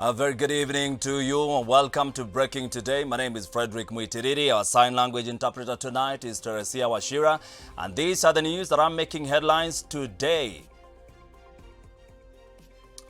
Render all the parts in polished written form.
A very good evening to you and welcome to Breaking Today. My name is Frederick Muitiriri. Our sign language interpreter tonight is Teresia Washira. And these are the news that are making headlines today.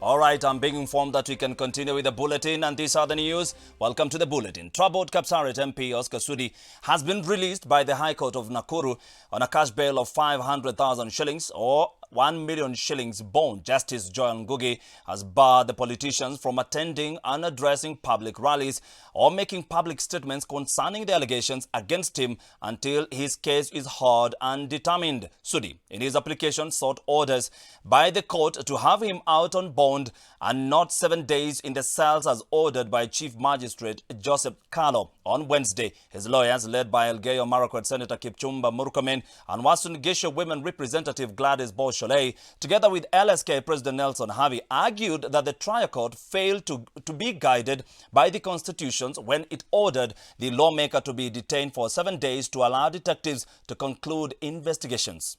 All right, I'm being informed that we can continue with the bulletin, and these are the news. Welcome to the bulletin. Troubled Kapsaret MP Oscar Sudi has been released by the High Court of Nakuru on a cash bail of 500,000 shillings or 1 million shillings bond. Justice Joy Ngugi has barred the politicians from attending and addressing public rallies or making public statements concerning the allegations against him until his case is heard and determined. Sudi, in his application, sought orders by the court to have him out on bond and not 7 days in the cells as ordered by Chief Magistrate Joseph Kalo on Wednesday. His lawyers, led by Elgeyo Marakwet Senator Kipchumba Murkomen and Uasin Gishu Women Representative Gladys Boshole, together with LSK President Nelson Havi, argued that the trial court failed to be guided by the constitutions when it ordered the lawmaker to be detained for 7 days to allow detectives to conclude investigations.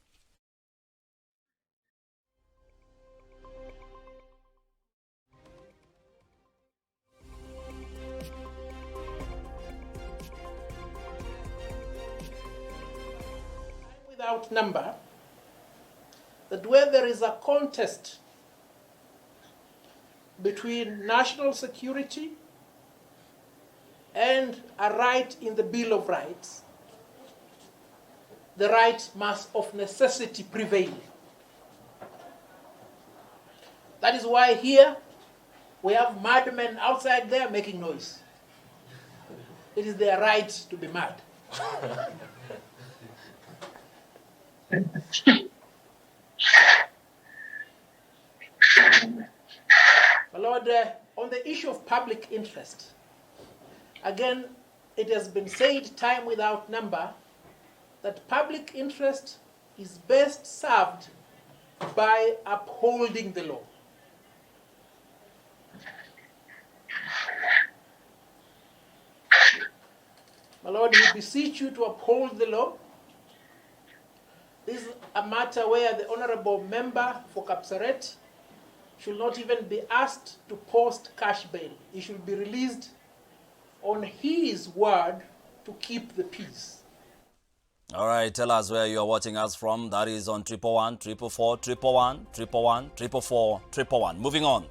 Without number, that where there is a contest between national security and a right in the Bill of Rights, the right must of necessity prevail. That is why here we have madmen outside there making noise. It is their right to be mad. My Lord, on the issue of public interest, again, it has been said time without number that public interest is best served by upholding the law. My Lord, we beseech you to uphold the law. This is a matter where the Honorable Member for Kapsaret should not even be asked to post cash bail. He should be released on his word to keep the peace. All right, tell us where you are watching us from. That is on 111 444 111 111 444 111. Moving on.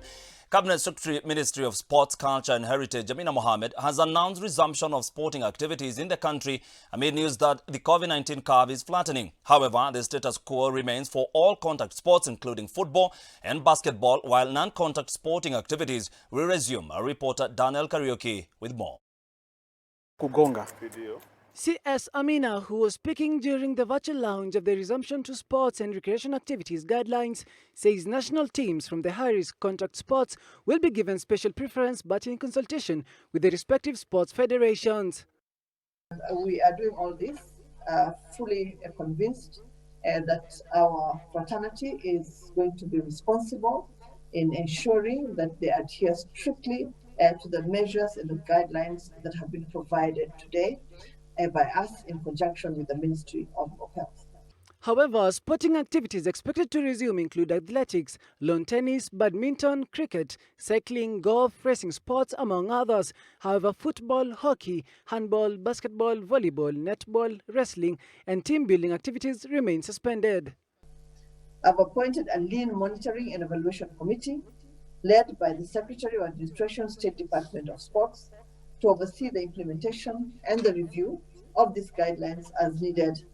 Cabinet Secretary, Ministry of Sports, Culture and Heritage, Jamina Mohammed, has announced resumption of sporting activities in the country amid news that the COVID-19 curve is flattening. However, the status quo remains for all contact sports, including football and basketball, while non-contact sporting activities will resume. Our reporter Daniel Karaoke with more. Kugonga. CS Amina, who was speaking during the virtual launch of the resumption to sports and recreation activities guidelines, says national teams from the high-risk contact sports will be given special preference but in consultation with the respective sports federations. We are doing all this fully convinced that our fraternity is going to be responsible in ensuring that they adhere strictly to the measures and the guidelines that have been provided today by us in conjunction with the Ministry of Health. However, sporting activities expected to resume include athletics, lawn tennis, badminton, cricket, cycling, golf, racing sports, among others. However, football, hockey, handball, basketball, volleyball, netball, wrestling, and team building activities remain suspended. I've appointed a lean monitoring and evaluation committee led by the Secretary of Administration, State Department of Sports, to oversee the implementation and the review of these guidelines as needed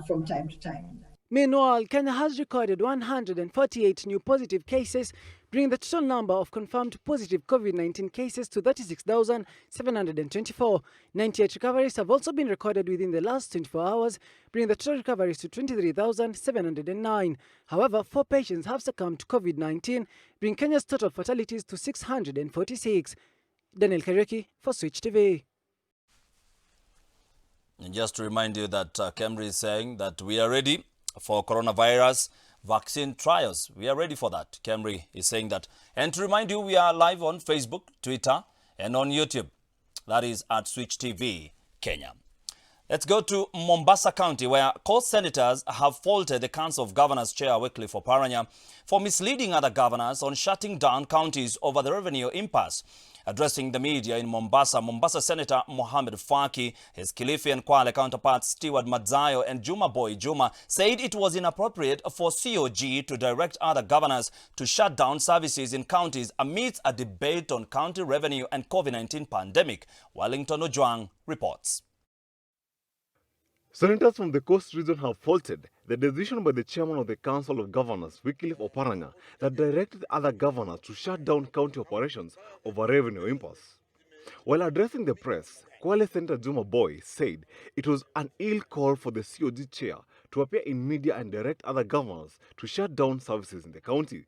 from time to time. Meanwhile, Kenya has recorded 148 new positive cases, bringing the total number of confirmed positive COVID-19 cases to 36,724. 98 recoveries have also been recorded within the last 24 hours, bringing the total recoveries to 23,709. However, 4 patients have succumbed to COVID-19, bringing Kenya's total fatalities to 646. Daniel Karaoke for Switch TV. And just to remind you that KEMRI is saying that we are ready for coronavirus vaccine trials. We are ready for that. KEMRI is saying that. And to remind you, we are live on Facebook, Twitter, and on YouTube. That is at Switch TV Kenya. Let's go to Mombasa County, where court senators have faulted the Council of Governors Chair Wycliffe Oparanya for misleading other governors on shutting down counties over the revenue impasse. Addressing the media in Mombasa Senator Mohamed Faki, his Kilifi and Kwale counterparts Stewart Madzayo and Juma Boy Juma said it was inappropriate for COG to direct other governors to shut down services in counties amidst a debate on county revenue and COVID-19 pandemic. Wellington Ojwang reports. Senators from the Coast region have faulted the decision by the chairman of the Council of Governors, Wycliffe Oparanya, that directed other governors to shut down county operations over revenue impasse. While addressing the press, Kwale Senator Juma Boy said it was an ill call for the COG chair to appear in media and direct other governors to shut down services in the county.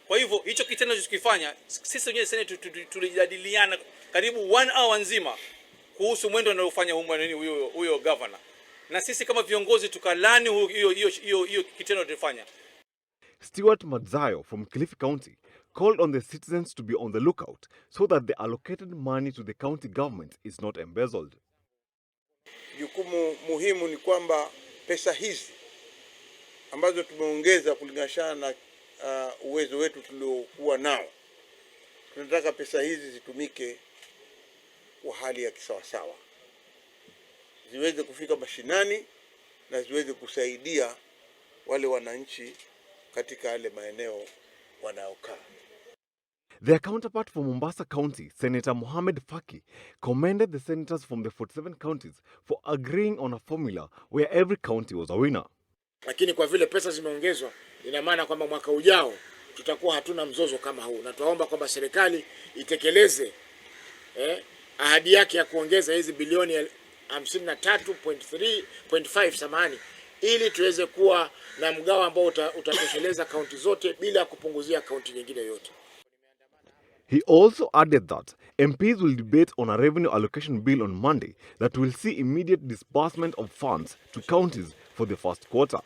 Kwa hivyo hicho kitendo tulichokifanya sisi wenyewe Senate tulijadiliana karibu 1 hour nzima kuhusu mwendo unaofanya huyo governor. Na sisi kama viongozi tukalani hiyo kitendo tulifanya. Stewart Madzayo from Kilifi County called on the citizens to be on the lookout so that the allocated money to the county government is not embezzled. Jukumu muhimu ni kwamba pesa hizi ambazo tumeongeza kulingana na uwezo wetu tuliokuwa nao, tunataka pesa hizi zitumike kwa hali ya kisawasawa, ziweze kufika mashinani na ziweze kusaidia wale wananchi katika yale maeneo wanaokaa. Their counterpart from Mombasa County, Senator Mohamed Faki, commended the senators from the 47 counties for agreeing on a formula where every county was a winner. Lakini kwa vile pesa zimeongezwa, ina maana kwamba mwaka ujao tutakuwa hatuna mzozo kama huu, na tunaomba kwamba serikali itekeleze ahadi yake ya kuongeza hizi bilioni 53.5 samani, ili tuweze kuwa na mgao ambao utatosheleza kaunti zote bila kupunguzia kaunti nyingine yote. He also added that MPs will debate on a revenue allocation bill on Monday that will see immediate disbursement of funds to counties for the first quarter.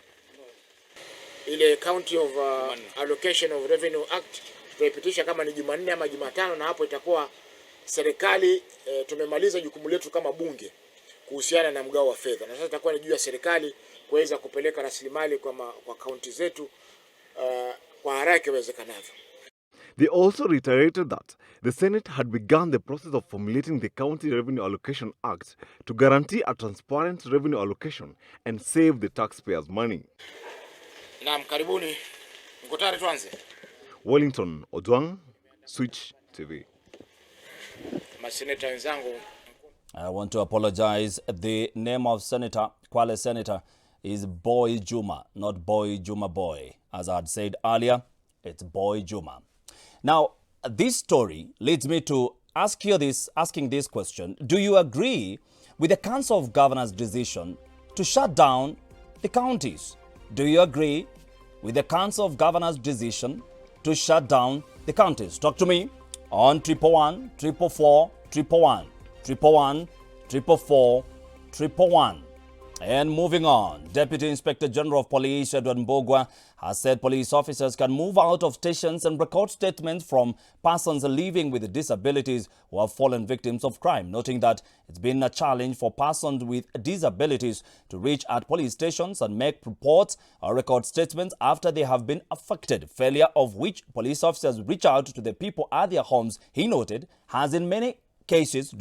Ile County of Allocation of Revenue Act tutaipitisha kama ni Jumanne ama Jumatano, na hapo itakuwa serikali tumemaliza jukumu letu kama bunge kuhusiana na mgao wa fedha, na sasa itakuwa ni juu ya serikali kuweza kupeleka rasilimali kwa kaunti zetu kwa haraka iwezekanavyo. They also reiterated that the Senate had begun the process of formulating the County Revenue Allocation Act to guarantee a transparent revenue allocation and save the taxpayers' money. Naam, karibuni. Mko tayari tuanze? Wellington Ojwang, Switch TV. Maseneta wenzangu, I want to apologize. The name of Kwale Senator is Boy Juma, not Boy Juma Boy. As I had said earlier, it's Boy Juma. Now, this story leads me to asking this question. Do you agree with the Council of Governors' decision to shut down the counties? Do you agree with the Council of Governors' decision to shut down the counties? Talk to me on 111 444 111 111 444 111. And moving on, Deputy Inspector General of Police Edward Mbogwa has said police officers can move out of stations and record statements from persons living with disabilities who have fallen victims of crime, noting that it's been a challenge for persons with disabilities to reach at police stations and make reports or record statements after they have been affected, failure of which police officers reach out to the people at their homes, he noted, has in many cases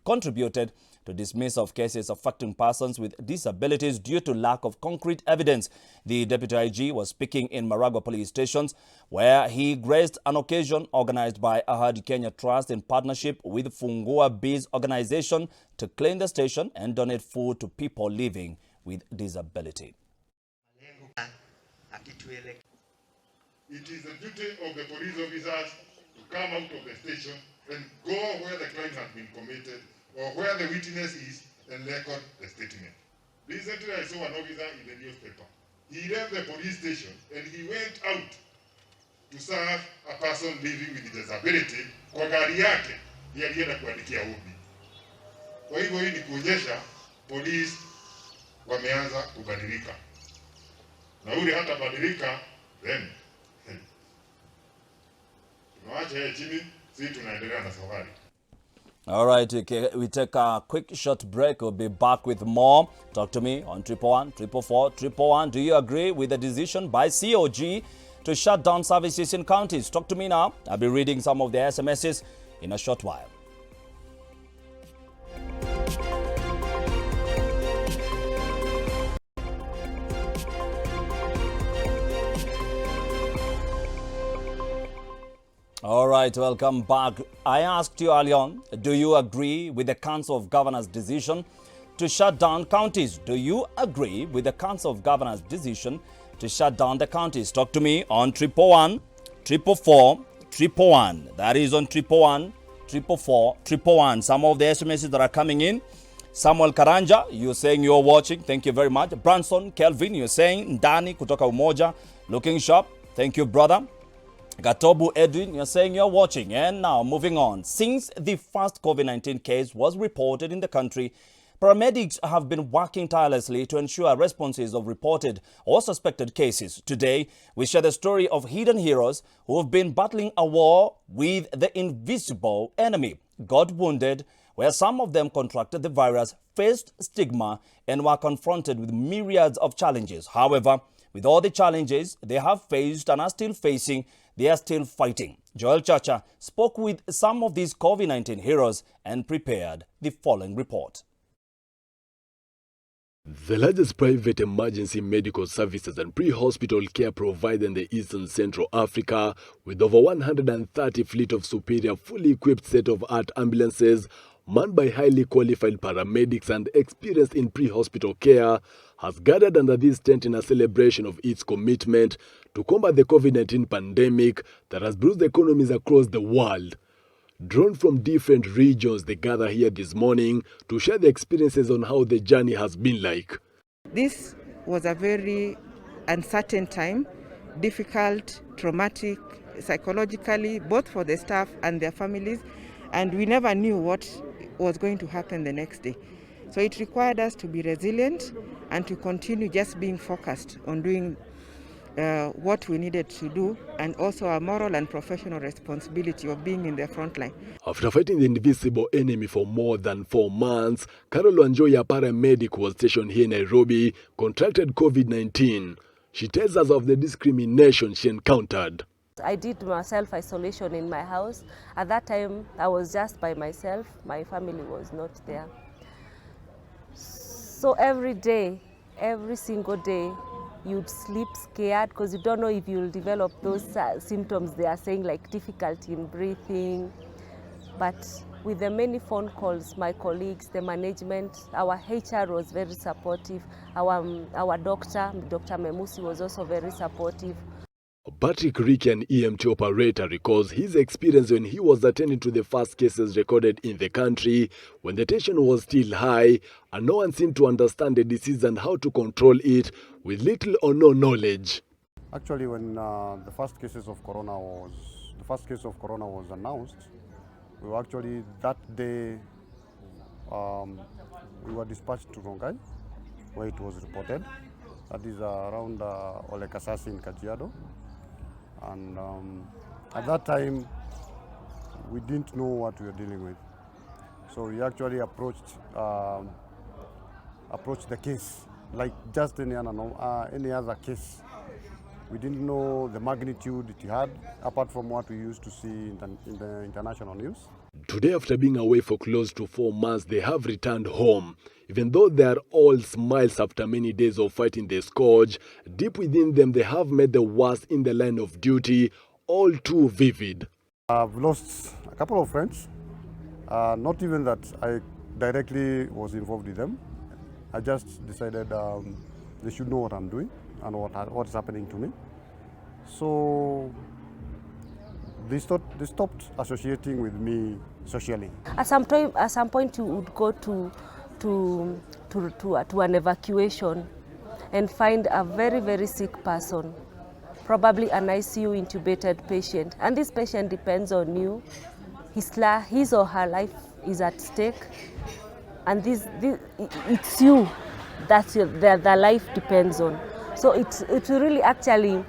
contributed to dismiss of cases affecting persons with disabilities due to lack of concrete evidence. The Deputy IG was speaking in Maragua police stations, where he graced an occasion organized by Ahadi Kenya Trust in partnership with Fungua Bees organization to clean the station and donate food to people living with disability. It is the duty of the police officers to come out of the station and go where the crime has been committed or where the witness is and record the statement. Recently I saw an officer in the newspaper. He left the police station and he went out to serve a person living with disability kwa gari yake alienda kuandikia ombi. Kwa hivyo hii ni kuonyesha polisi wameanza kubadilika. Na ule hata badilika then tunaacha yeye chini, sisi tunaendelea na safari. All right, okay, we take a quick short break. We'll be back with more. Talk to me on 111 444 111. Do you agree with the decision by COG to shut down services in counties? Talk to me now. I'll be reading some of the SMSs in a short while. All right, welcome back. I asked you earlier on, do you agree with the Council of Governors' decision to shut down counties? Do you agree with the Council of Governors' decision to shut down the counties? Talk to me on 111 444 111. That is on 111 444 111. Some of the SMSs that are coming in. Samuel Karanja, you're saying you're watching. Thank you very much. Branson Kelvin, you're saying Ndani kutoka Umoja, looking sharp. Thank you, brother. Gatobu Edwin, you're saying you're watching. And now, moving on. Since the first COVID-19 case was reported in the country, paramedics have been working tirelessly to ensure responses of reported or suspected cases. Today, we share the story of hidden heroes who have been battling a war with the invisible enemy. Got wounded, where some of them contracted the virus, faced stigma, and were confronted with myriads of challenges. However, with all the challenges they have faced and are still facing, they are still fighting. Joel Chacha spoke with some of these COVID-19 heroes and prepared the following report. The largest private emergency medical services and pre-hospital care provider in the Eastern Central Africa, with over 130 fleet of superior, fully equipped state-of-art ambulances, manned by highly qualified paramedics and experienced in pre-hospital care, has gathered under this tent in a celebration of its commitment to combat the COVID-19 pandemic that has bruised economies across the world. Drawn from different regions, they gather here this morning to share their experiences on how the journey has been like. This was a very uncertain time, difficult, traumatic, psychologically, both for the staff and their families, and we never knew what was going to happen the next day. So it required us to be resilient and to continue just being focused on doing what we needed to do, and also our moral and professional responsibility of being in the front line. After fighting the invisible enemy for more than 4 months, Carol Wanjoya, a paramedic who was stationed here in Nairobi, contracted COVID-19. She tells us of the discrimination she encountered. I did my self-isolation in my house. At that time, I was just by myself. My family was not there. So every day, every single day, you'd sleep scared because you don't know if you'll develop those symptoms they are saying, like difficulty in breathing. But with the many phone calls, my colleagues, the management, our HR was very supportive. Our doctor, Dr. Memusi, was also very supportive. Patrick Ricky, an EMT operator, recalls his experience when he was attending to the first cases recorded in the country, when the tension was still high and no one seemed to understand the disease and how to control it, with little or no knowledge. Actually, when the first case of corona was announced, we were actually that day we were dispatched to Rongai, where it was reported. That is around Olekasasi in Kajiado. And at that time, we didn't know what we were dealing with. So we actually approached the case like just any other case. We didn't know the magnitude it had, apart from what we used to see in the international news. Today, after being away for close to 4 months, they have returned home. Even though they are all smiles after many days of fighting the scourge, deep within them they have met the worst in the line of duty, all too vivid. I've lost a couple of friends, not even that I directly was involved with them. I just decided they should know what I'm doing and what's happening to me. So they stopped associating with me socially. At some point, you would go to an evacuation and find a very, very sick person, probably an ICU intubated patient. And this patient depends on you. His or her life is at stake. And it's you that their life depends on. So it really actually,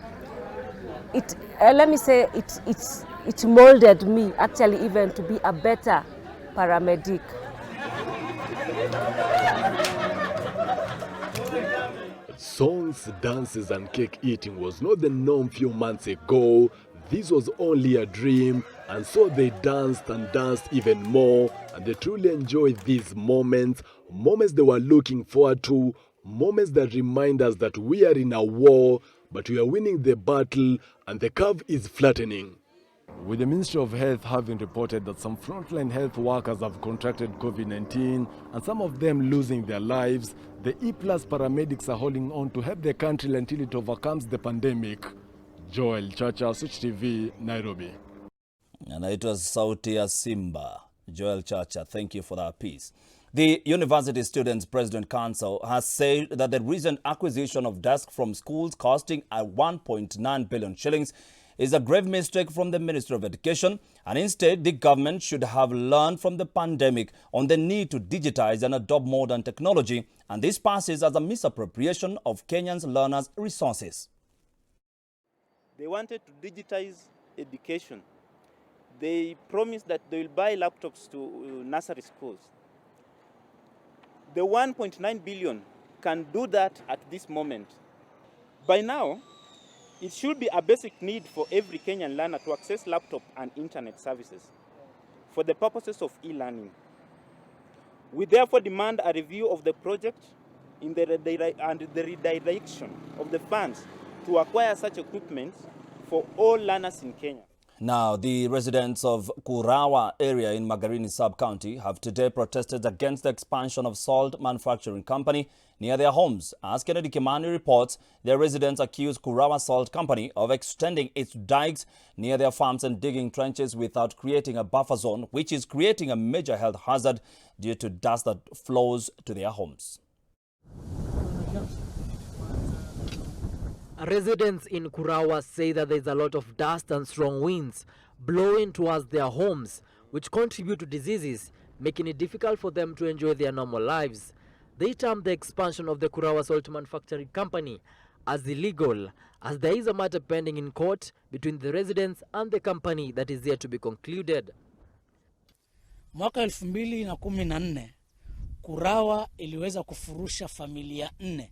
let me say, it molded me actually even to be a better paramedic. Songs, dances and cake eating was not the norm few months ago. This was only a dream, and so they danced and danced even more, and they truly enjoyed these moments they were looking forward to, moments that remind us that we are in a war, but we are winning the battle and the curve is flattening. With the Ministry of Health having reported that some frontline health workers have contracted COVID-19 and some of them losing their lives, the E-Plus paramedics are holding on to help the country until it overcomes the pandemic. Joel Chacha, Switch TV, Nairobi. And it was Sauti ya Simba. Joel Chacha, thank you for that piece. The University Students' President Council has said that the recent acquisition of desks from schools costing 1.9 billion shillings is a grave mistake from the Ministry of Education, and instead the government should have learned from the pandemic on the need to digitize and adopt modern technology, and this passes as a misappropriation of Kenyans' learners' resources. They wanted to digitize education. They promised that they will buy laptops to nursery schools. The 1.9 billion can do that at this moment. By now, it should be a basic need for every Kenyan learner to access laptop and internet services for the purposes of e-learning. We therefore demand a review of the project and the redirection of the funds to acquire such equipment for all learners in Kenya. Now, the residents of Kurawa area in Magarini sub-county have today protested against the expansion of salt manufacturing company near their homes. As Kennedy Kimani reports, their residents accuse Kurawa Salt Company of extending its dikes near their farms and digging trenches without creating a buffer zone, which is creating a major health hazard due to dust that flows to their homes. Residents in Kurawa say that there is a lot of dust and strong winds blowing towards their homes, which contribute to diseases, making it difficult for them to enjoy their normal lives. They term the expansion of the Kurawa Salt Manufacturing Company as illegal, as there is a matter pending in court between the residents and the company that is yet to be concluded. Mwaka 2014 Kurawa iliweza kufurusha familia 4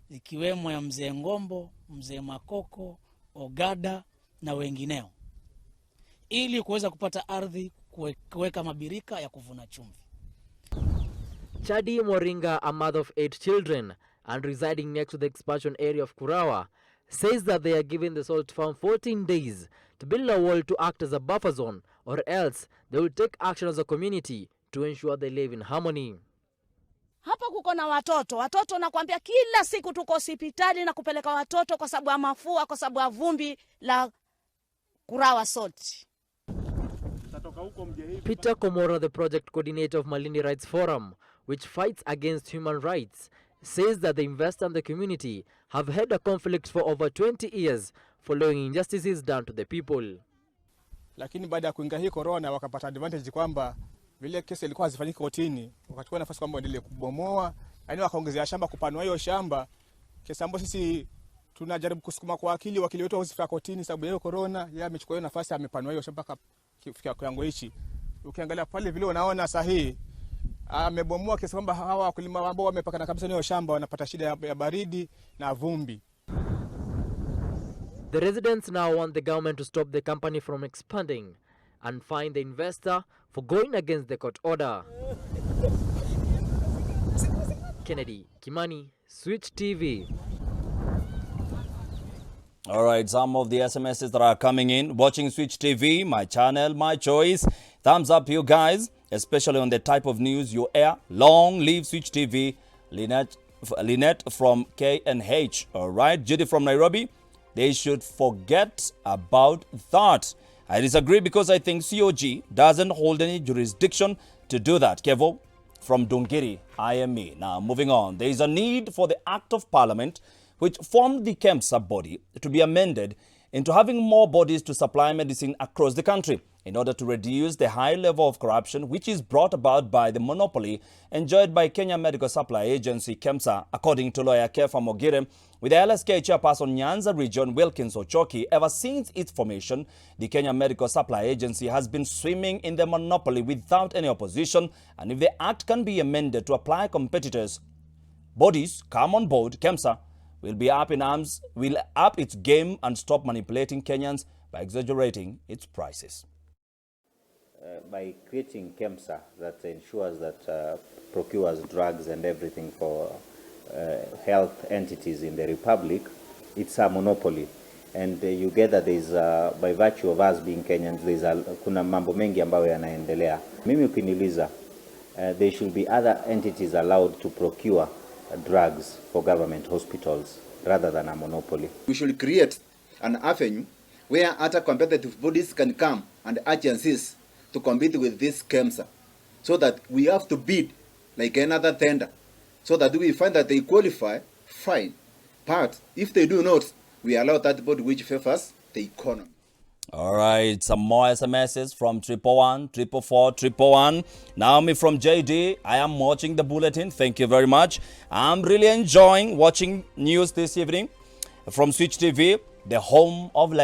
zikiwemo ya mzee Ngombo, mzee Makoko, Ogada na wengineo, ili kuweza kupata ardhi kuweka mabirika ya kuvuna chumvi. Chadi Moringa, a mother of 8 children and residing next to the expansion area of Kurawa, says that they are giving the salt farm 14 days to build a wall to act as a buffer zone, or else they will take action as a community to ensure they live in harmony. Hapa kuko na watoto nakwambia kila siku tuko hospitali na kupeleka watoto kwa sababu ya mafua, kwa sababu ya vumbi la Kurawa Salt. Peter Komora, the project coordinator of Malindi Rights Forum, which fights against human rights, says that the investor and the community have had a conflict for over 20 years following injustices done to the people. Lakini baada ya kuingia hii corona wakapata advantage kwamba vile kesi ilikuwa hazifanyiki kotini, wakachukua nafasi kwamba endelee kubomoa, yaani wakaongezea shamba, kupanua hiyo shamba. Kesi ambayo sisi tunajaribu kusukuma kwa wakili wetu usifika kotini sababu ya corona, yeye amechukua hiyo nafasi, amepanua hiyo shamba kufikia kiwango hichi. Ukiangalia pale vile unaona sahihi, amebomoa kesi kwamba hawa wakulima ambao wamepakana kabisa hiyo shamba wanapata shida ya baridi na vumbi. The residents now want the government to stop the company from expanding and fine the investor for going against the court order. Kennedy Kimani, Switch TV. All right, some of the SMSs that are coming in. Watching Switch TV, my channel, my choice. Thumbs up, you guys, especially on the type of news you air. Long live Switch TV. Lynette from KNH. All right, Judy from Nairobi. They should forget about that. I disagree because I think COG doesn't hold any jurisdiction to do that. Kevo from Dungiri, IME. Now, moving on. There is a need for the Act of Parliament, which formed the KEMSA body, to be amended into having more bodies to supply medicine across the country. in order to reduce the high level of corruption which is brought about by the monopoly enjoyed by Kenya Medical Supply Agency, KEMSA, according to lawyer Kefa Mogire. With the LSK chairperson Nyanza Region Wilkins Ochoki, ever since its formation, the Kenya Medical Supply Agency has been swimming in the monopoly without any opposition, and if the act can be amended to apply competitors' bodies come on board, KEMSA will be up in arms, will up its game and stop manipulating Kenyans by exaggerating its prices. By creating KEMSA that ensures that procures drugs and everything for health entities in the Republic, it's a monopoly. And you get that there's, by virtue of us being Kenyans, kuna mambo mengi ambayo yanaendelea. Mimi ukiniuliza, there should be other entities allowed to procure drugs for government hospitals rather than a monopoly. We should create an avenue where other competitive bodies can come and agencies to compete with this KEMSA, so that we have to bid like another tender, so that we find that they qualify, fine. But if they do not, we allow that body which favors the economy. All right, some more SMSs from 111 444 111. Naomi from JD, I am watching the bulletin. Thank you very much. I'm really enjoying watching news this evening from Switch TV, the home of legends.